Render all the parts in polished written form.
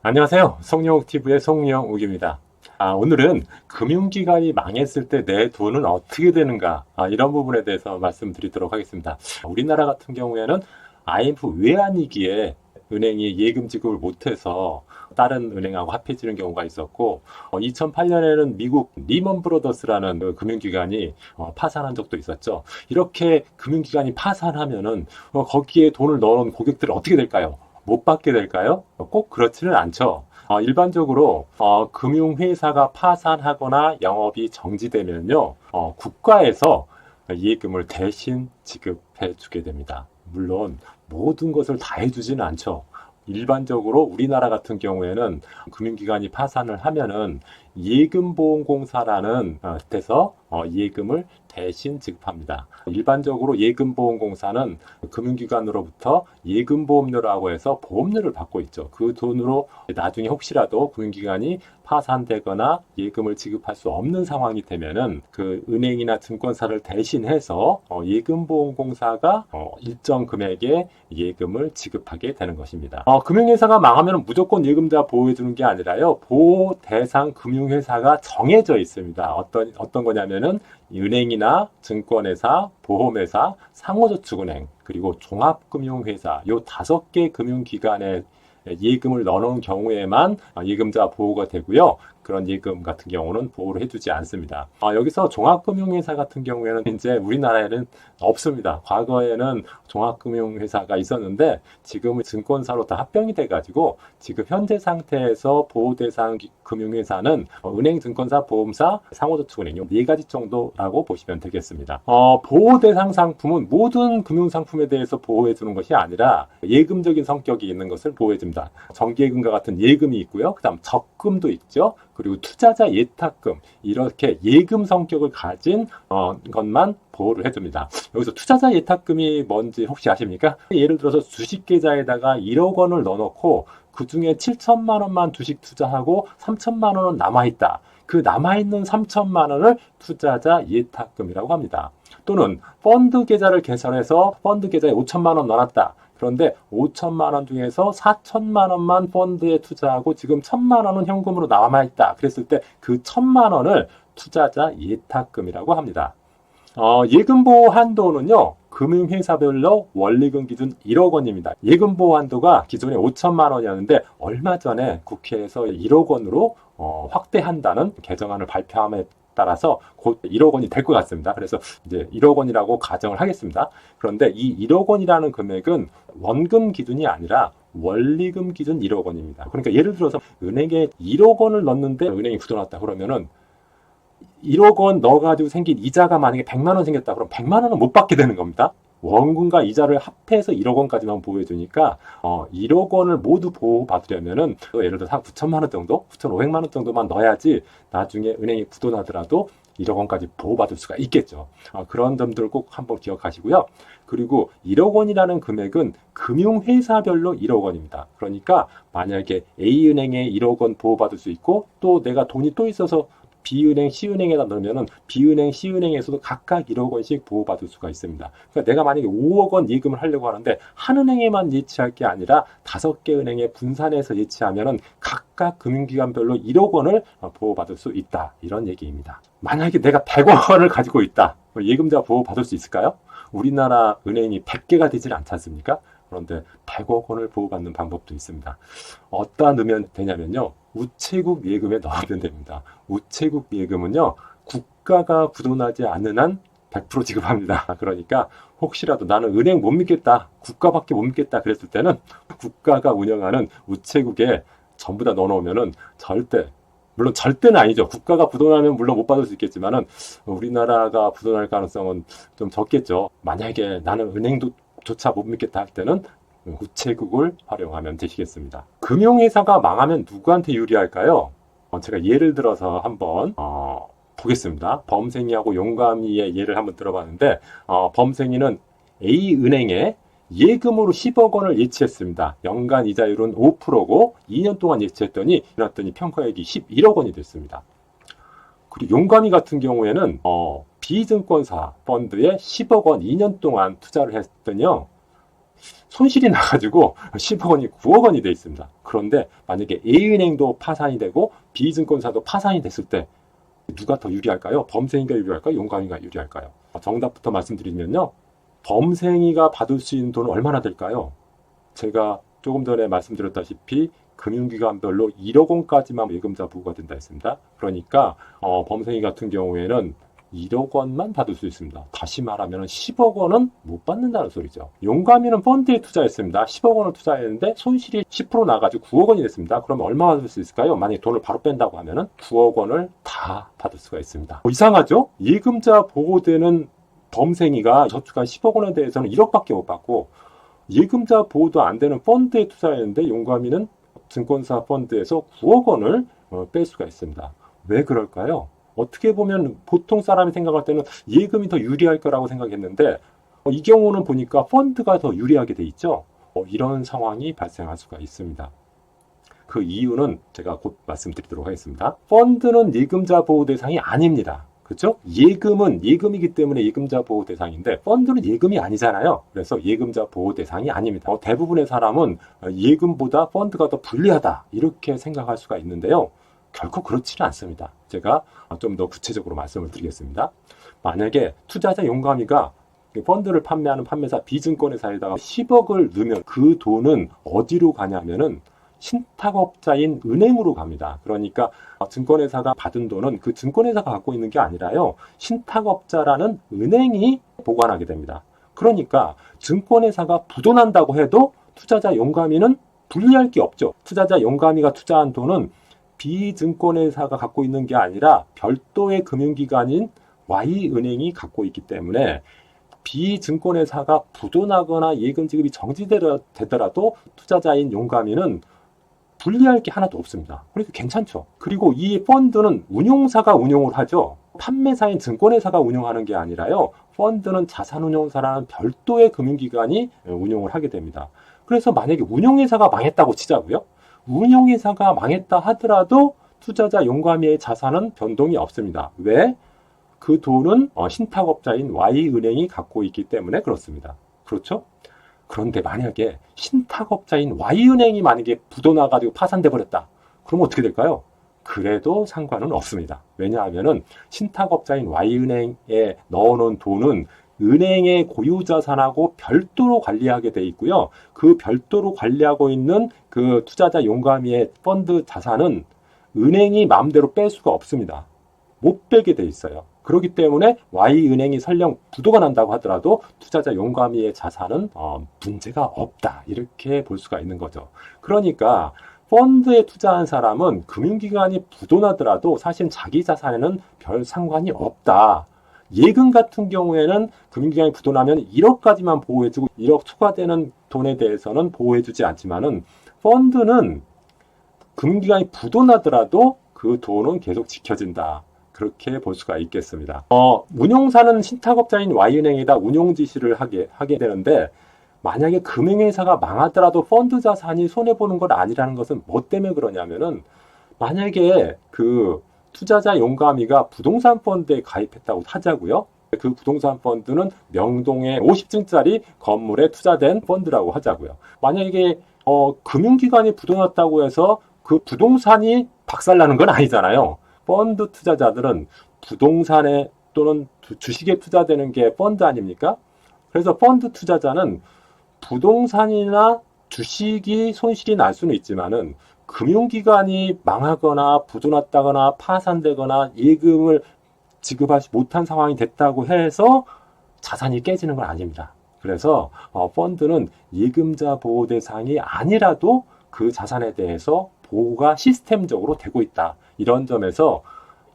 안녕하세요. 송영욱TV의 송영욱입니다. 오늘은 금융기관이 망했을 때 내 돈은 어떻게 되는가, 이런 부분에 대해서 말씀드리도록 하겠습니다. 우리나라 같은 경우에는 IMF 외환위기에 은행이 예금 지급을 못해서 다른 은행하고 합해지는 경우가 있었고, 2008년에는 미국 리먼 브로더스라는 그 금융기관이 파산한 적도 있었죠. 이렇게 금융기관이 파산하면은 거기에 돈을 넣어놓은 고객들은 어떻게 될까요? 못 받게 될까요? 꼭 그렇지는 않죠. 일반적으로 금융회사가 파산하거나 영업이 정지되면요, 국가에서 예금을 대신 지급해 주게 됩니다. 물론 모든 것을 다 해주지는 않죠. 일반적으로 우리나라 같은 경우에는 금융기관이 파산을 하면은 예금보험공사라는 데서 예금을 대신 지급합니다. 일반적으로 예금보험공사는 금융기관으로부터 예금보험료라고 해서 보험료를 받고 있죠. 그 돈으로 나중에 혹시라도 금융기관이 파산되거나 예금을 지급할 수 없는 상황이 되면은 그 은행이나 증권사를 대신해서 예금보험공사가 일정 금액의 예금을 지급하게 되는 것입니다. 금융회사가 망하면 무조건 예금자 보호해주는 게 아니라요, 보호 대상 금융회사가 정해져 있습니다. 어떤 거냐면은 은행이나 증권회사, 보험회사, 상호저축은행, 그리고 종합금융회사, 요 5개 금융기관에 예금을 넣어놓은 경우에만 예금자 보호가 되고요. 그런 예금 같은 경우는 보호를 해주지 않습니다. 여기서 종합금융회사 같은 경우에는 이제 우리나라에는 없습니다. 과거에는 종합금융회사가 있었는데 지금은 증권사로 다 합병이 돼가지고 지금 현재 상태에서 보호대상 금융회사는 은행, 증권사, 보험사, 상호저축은행 이 4가지 정도라고 보시면 되겠습니다. 보호대상 상품은 모든 금융상품에 대해서 보호해주는 것이 아니라 예금적인 성격이 있는 것을 보호해줍니다. 정기예금과 같은 예금이 있고요. 그 다음 적금도 있죠. 그리고 투자자 예탁금, 이렇게 예금 성격을 가진 것만 보호를 해줍니다. 여기서 투자자 예탁금이 뭔지 혹시 아십니까? 예를 들어서 주식 계좌에다가 1억 원을 넣어놓고 그 중에 7천만 원만 주식 투자하고 3천만 원은 남아있다. 그 남아있는 3천만 원을 투자자 예탁금이라고 합니다. 또는 펀드 계좌를 개설해서 펀드 계좌에 5천만 원 넣어놨다. 그런데 5천만 원 중에서 4천만 원만 펀드에 투자하고 지금 1천만 원은 현금으로 남아있다. 그랬을 때 그 1천만 원을 투자자 예탁금이라고 합니다. 예금보호 한도는요, 금융회사별로 원리금 기준 1억 원입니다. 예금보호 한도가 기존에 5천만 원이었는데 얼마 전에 국회에서 1억 원으로 확대한다는 개정안을 발표함에 따라서 곧 1억 원이 될 것 같습니다. 그래서 이제 1억 원이라고 가정을 하겠습니다. 그런데 이 1억 원이라는 금액은 원금 기준이 아니라 원리금 기준 1억 원입니다. 그러니까 예를 들어서 은행에 1억 원을 넣었는데 은행이 굳어놨다 그러면은 1억 원 넣어가지고 생긴 이자가 만약에 100만 원 생겼다 그럼 100만 원은 못 받게 되는 겁니다. 원금과 이자를 합해서 1억 원까지만 보호해주니까 1억 원을 모두 보호받으려면은 예를 들어서 한 9천만 원 정도, 9,500만 원 정도만 넣어야지 나중에 은행이 부도나더라도 1억 원까지 보호받을 수가 있겠죠. 그런 점들을 꼭 한번 기억하시고요. 그리고 1억 원이라는 금액은 금융회사별로 1억 원입니다. 그러니까 만약에 A은행에 1억 원 보호받을 수 있고 또 내가 돈이 또 있어서 B은행, C은행에다 넣으면은 B은행, C은행에서도 각각 1억 원씩 보호받을 수가 있습니다. 그러니까 내가 만약에 5억 원 예금을 하려고 하는데 한 은행에만 예치할 게 아니라 5개 은행에 분산해서 예치하면은 각각 금융기관별로 1억 원을 보호받을 수 있다. 이런 얘기입니다. 만약에 내가 100억 원을 가지고 있다. 예금자 보호받을 수 있을까요? 우리나라 은행이 100개가 되질 않지 않습니까? 그런데 100억 원을 보호받는 방법도 있습니다. 어디다 넣으면 되냐면요, 우체국 예금에 넣으면 됩니다. 우체국 예금은요, 국가가 부도나지 않는 한 100% 지급합니다. 그러니까 혹시라도 나는 은행 못 믿겠다, 국가밖에 못 믿겠다 그랬을 때는 국가가 운영하는 우체국에 전부 다 넣어놓으면은 물론 절대는 아니죠. 국가가 부도나면 물론 못 받을 수 있겠지만은 우리나라가 부도날 가능성은 좀 적겠죠. 만약에 나는 은행도 조차 못 믿겠다 할 때는 우체국을 활용하면 되시겠습니다. 금융회사가 망하면 누구한테 유리할까요? 제가 예를 들어서 한번 보겠습니다. 범생이하고 용감이의 예를 한번 들어봤는데 범생이는 A은행에 예금으로 10억 원을 예치했습니다. 연간 이자율은 5%고 2년 동안 예치했더니 평가액이 11억 원이 됐습니다. 그리고 용감이 같은 경우에는 비증권사 펀드에 10억 원 2년 동안 투자를 했더니요, 손실이 나가지고 10억 원이 9억 원이 돼 있습니다. 그런데 만약에 A은행도 파산이 되고 B증권사도 파산이 됐을 때 누가 더 유리할까요? 범생이가 유리할까요? 용감이가 유리할까요? 정답부터 말씀드리면요. 범생이가 받을 수 있는 돈은 얼마나 될까요? 제가 조금 전에 말씀드렸다시피 금융기관별로 1억 원까지만 예금자 보호가 된다 했습니다. 그러니까 범생이 같은 경우에는 1억 원만 받을 수 있습니다. 다시 말하면 10억 원은 못 받는다는 소리죠. 용감이는 펀드에 투자했습니다. 10억 원을 투자했는데 손실이 10% 나가지고 9억 원이 됐습니다. 그러면 얼마 받을 수 있을까요? 만약에 돈을 바로 뺀다고 하면 9억 원을 다 받을 수가 있습니다. 이상하죠? 예금자 보호되는 범생이가 저축한 10억 원에 대해서는 1억밖에 못 받고 예금자 보호도 안 되는 펀드에 투자했는데 용감이는 증권사 펀드에서 9억 원을 뺄 수가 있습니다. 왜 그럴까요? 어떻게 보면 보통 사람이 생각할 때는 예금이 더 유리할 거라고 생각했는데 이 경우는 보니까 펀드가 더 유리하게 돼 있죠. 이런 상황이 발생할 수가 있습니다. 그 이유는 제가 곧 말씀드리도록 하겠습니다. 펀드는 예금자 보호 대상이 아닙니다. 그렇죠? 예금은 예금이기 때문에 예금자 보호 대상인데 펀드는 예금이 아니잖아요. 그래서 예금자 보호 대상이 아닙니다. 대부분의 사람은 예금보다 펀드가 더 불리하다 이렇게 생각할 수가 있는데요. 결코 그렇지는 않습니다. 제가 좀 더 구체적으로 말씀을 드리겠습니다. 만약에 투자자 용감이가 펀드를 판매하는 판매사 B증권회사에다가 10억을 넣으면 그 돈은 어디로 가냐면은 신탁업자인 은행으로 갑니다. 그러니까 증권회사가 받은 돈은 그 증권회사가 갖고 있는 게 아니라요. 신탁업자라는 은행이 보관하게 됩니다. 그러니까 증권회사가 부도난다고 해도 투자자 용감이는 불리할 게 없죠. 투자자 용감이가 투자한 돈은 B증권회사가 갖고 있는 게 아니라 별도의 금융기관인 Y은행이 갖고 있기 때문에 B증권회사가 부도나거나 예금 지급이 정지되더라도 투자자인 용감이는 불리할 게 하나도 없습니다. 그래서 괜찮죠. 그리고 이 펀드는 운용사가 운용을 하죠. 판매사인 증권회사가 운용하는 게 아니라요. 펀드는 자산운용사라는 별도의 금융기관이 운용을 하게 됩니다. 그래서 만약에 운용회사가 망했다고 치자고요. 운용회사가 망했다 하더라도 투자자 용감이의 자산은 변동이 없습니다. 왜? 그 돈은 신탁업자인 Y은행이 갖고 있기 때문에 그렇습니다. 그렇죠? 그런데 만약에 신탁업자인 Y은행이 만약에 부도나가지고 파산돼 버렸다. 그럼 어떻게 될까요? 그래도 상관은 없습니다. 왜냐하면 신탁업자인 Y은행에 넣어놓은 돈은 은행의 고유자산하고 별도로 관리하게 돼 있고요. 그 별도로 관리하고 있는 그 투자자 용감이의 펀드 자산은 은행이 마음대로 뺄 수가 없습니다. 못 빼게 돼 있어요. 그렇기 때문에 Y은행이 설령 부도가 난다고 하더라도 투자자 용감이의 자산은 문제가 없다. 이렇게 볼 수가 있는 거죠. 그러니까 펀드에 투자한 사람은 금융기관이 부도나더라도 사실 자기 자산에는 별 상관이 없다. 예금 같은 경우에는 금융기관이 부도나면 1억까지만 보호해주고 1억 초과되는 돈에 대해서는 보호해주지 않지만은 펀드는 금융기관이 부도나더라도 그 돈은 계속 지켜진다. 그렇게 볼 수가 있겠습니다. 운용사는 신탁업자인 Y은행에다 운용 지시를 하게 되는데 만약에 금융회사가 망하더라도 펀드 자산이 손해보는 건 아니라는 것은 뭐 때문에 그러냐면은 만약에 그 투자자 용감이가 부동산 펀드에 가입했다고 하자고요. 그 부동산 펀드는 명동에 50층짜리 건물에 투자된 펀드라고 하자고요. 만약에 금융기관이 부도났다고 해서 그 부동산이 박살나는 건 아니잖아요. 펀드 투자자들은 부동산에 또는 주식에 투자되는 게 펀드 아닙니까? 그래서 펀드 투자자는 부동산이나 주식이 손실이 날 수는 있지만은 금융기관이 망하거나 부도났다거나 파산되거나 예금을 지급하지 못한 상황이 됐다고 해서 자산이 깨지는 건 아닙니다. 그래서 펀드는 예금자 보호 대상이 아니라도 그 자산에 대해서 보호가 시스템적으로 되고 있다. 이런 점에서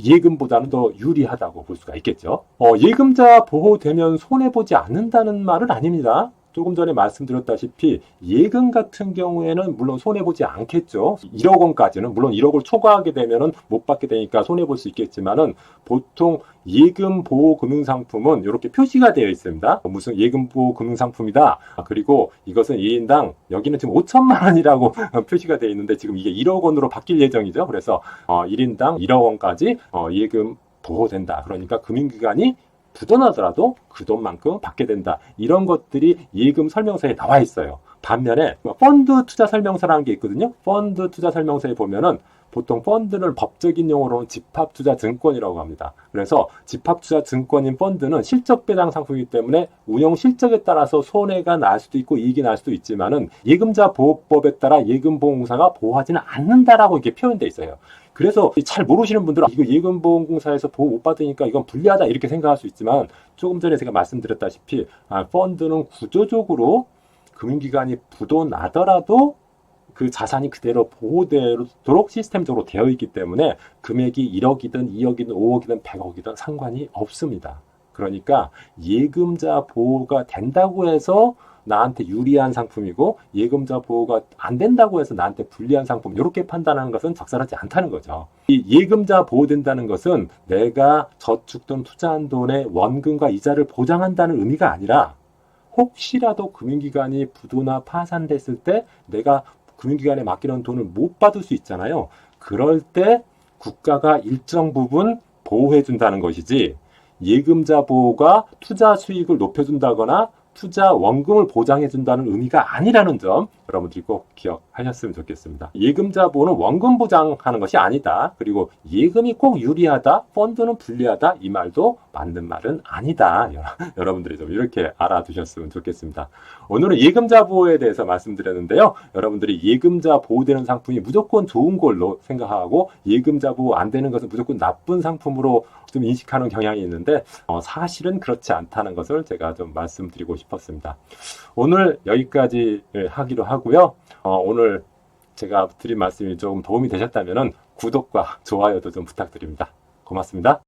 예금보다는 더 유리하다고 볼 수가 있겠죠. 예금자 보호되면 손해보지 않는다는 말은 아닙니다. 조금 전에 말씀드렸다시피 예금 같은 경우에는 물론 손해보지 않겠죠. 1억 원까지는 물론 1억을 초과하게 되면 못 받게 되니까 손해볼 수 있겠지만은 보통 예금 보호 금융상품은 이렇게 표시가 되어 있습니다. 무슨 예금 보호 금융상품이다. 그리고 이것은 1인당 여기는 지금 5천만 원이라고 표시가 되어 있는데 지금 이게 1억 원으로 바뀔 예정이죠. 그래서 1인당 1억 원까지 예금 보호된다. 그러니까 금융기관이 부도나더라도 그 돈만큼 받게 된다. 이런 것들이 예금 설명서에 나와 있어요. 반면에 펀드 투자 설명서라는 게 있거든요. 펀드 투자 설명서에 보면은 보통 펀드는 법적인 용어로는 집합투자증권이라고 합니다. 그래서 집합투자증권인 펀드는 실적배당 상품이기 때문에 운용 실적에 따라서 손해가 날 수도 있고 이익이 날 수도 있지만은 예금자 보호법에 따라 예금보험공사가 보호하지는 않는다라고 이렇게 표현되어 있어요. 그래서 잘 모르시는 분들은 이거 예금보험공사에서 보호 못 받으니까 이건 불리하다 이렇게 생각할 수 있지만 조금 전에 제가 말씀드렸다시피 펀드는 구조적으로 금융기관이 부도 나더라도 그 자산이 그대로 보호되도록 시스템적으로 되어 있기 때문에 금액이 1억이든 2억이든 5억이든 100억이든 상관이 없습니다. 그러니까 예금자 보호가 된다고 해서 나한테 유리한 상품이고 예금자 보호가 안 된다고 해서 나한테 불리한 상품 이렇게 판단하는 것은 적절하지 않다는 거죠. 이 예금자 보호된다는 것은 내가 저축 돈 투자한 돈의 원금과 이자를 보장한다는 의미가 아니라 혹시라도 금융기관이 부도나 파산됐을 때 내가 금융기관에 맡기는 돈을 못 받을 수 있잖아요. 그럴 때 국가가 일정 부분 보호해준다는 것이지 예금자 보호가 투자 수익을 높여준다거나 투자 원금을 보장해준다는 의미가 아니라는 점 여러분들이 꼭 기억하셨으면 좋겠습니다. 예금자 보호는 원금 보장하는 것이 아니다. 그리고 예금이 꼭 유리하다, 펀드는 불리하다 이 말도 맞는 말은 아니다. 여러분들이 좀 이렇게 알아두셨으면 좋겠습니다. 오늘은 예금자 보호에 대해서 말씀드렸는데요. 여러분들이 예금자 보호되는 상품이 무조건 좋은 걸로 생각하고 예금자 보호 안 되는 것은 무조건 나쁜 상품으로 좀 인식하는 경향이 있는데 사실은 그렇지 않다는 것을 제가 좀 말씀드리고 싶었습니다. 오늘 여기까지 하기로 하고요. 오늘 제가 드린 말씀이 조금 도움이 되셨다면 구독과 좋아요도 좀 부탁드립니다. 고맙습니다.